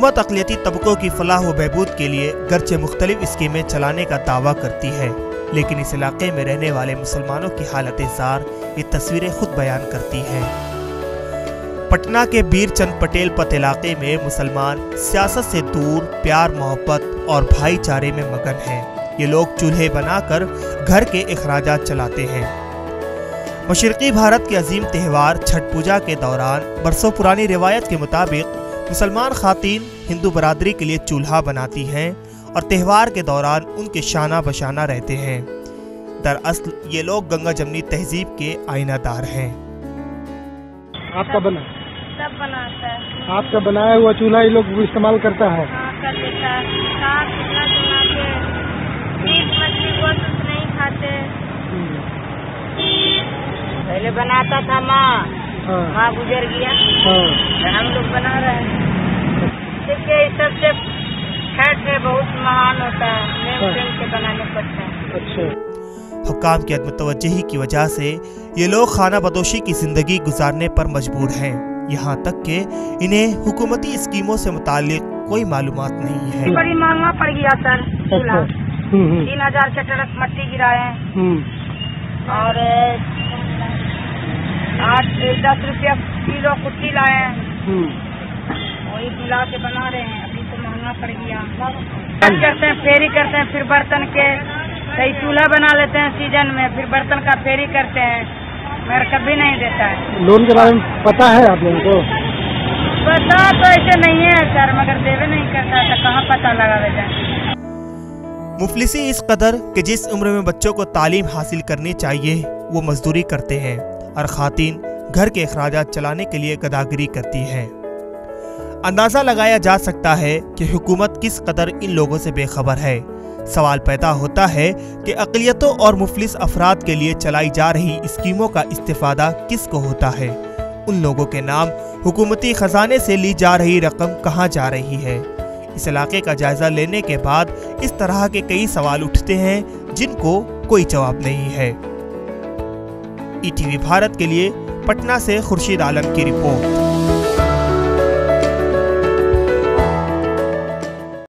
हुकूमत अक़लियती तबकों की फलाह व बहबूद के लिए गर्चे मुख्तलिफ स्कीमें चलाने का दावा करती है, लेकिन इस इलाके में रहने वाले मुसलमानों की हालत ज़ार ये तस्वीरें खुद बयान करती हैं। पटना के बीरचंद पटेल पथ इलाके में मुसलमान सियासत से दूर प्यार मोहब्बत और भाईचारे में मगन हैं। ये लोग चूल्हे बनाकर घर के अखराजात चलाते हैं। मशरक़ी भारत के अजीम त्यौहार छठ पूजा के दौरान बरसों पुरानी रिवायत के मुताबिक मुसलमान खातीन हिंदू बरादरी के लिए चूल्हा बनाती हैं और त्यौहार के दौरान उनके शाना बशाना रहते हैं। दरअसल ये लोग गंगा जमनी तहजीब के आईनादार हैं। आपका बना सब बनाता है। आपका बनाया हुआ चूल्हा ये लोग इस्तेमाल करता है? हाँ, कर लेता है। साग चूल्हा चुना के मीट मछली को कुछ नहीं खाते। पहले बनाता था माँ, माँ गुजर गया, हम लोग बना रहे हैं। देखिए सबसे छठ है बहुत महान होता है, प्रेम से बनाने पड़ता है। अच्छा। हुक्काम की अदम तवज्जुही की वजह से ये लोग खाना बदोशी की जिंदगी गुजारने पर मजबूर हैं। यहाँ तक कि इन्हें हुकूमती स्कीमों से मुतालिक कोई मालूमात नहीं है। बड़ी महंगा पड़ गया सर चूल्हा। 3000 के ट्रक मट्टी गिराए और 8-10 रुपया किलो कुट्टी लाए हैं, वही मिला के बना रहे हैं। अभी तो महंगा पड़ गया। करते हैं फेरी करते हैं, फिर बर्तन के कई चूल्हा बना लेते हैं सीजन में, फिर बर्तन का फेरी करते हैं, मगर कभी नहीं देता है। लोन के बारे में पता है आप लोगों को? पता तो ऐसे नहीं है सर, मगर देवे नहीं करता तो कहाँ पता लगा जाए। मुफलिसी इस कदर कि जिस उम्र में बच्चों को तालीम हासिल करनी चाहिए वो मजदूरी करते हैं और खातीन घर के अखराजात चलाने के लिए गदागिरी करती हैं। अंदाज़ा लगाया जा सकता है कि हुकूमत किस कदर इन लोगों से बेखबर है। सवाल पैदा होता है कि अक़लियतों और मुफलिस अफराद के लिए चलाई जा रही स्कीमों का इस्तिफ़ादा किसको होता है? उन लोगों के नाम हुकूमती ख़जाने से ली जा रही रकम कहाँ जा रही है? इस इलाके का जायज़ा लेने के बाद इस तरह के कई सवाल उठते हैं जिनको कोई जवाब नहीं है। ETV भारत के लिए पटना से खुर्शीद आलम की रिपोर्ट।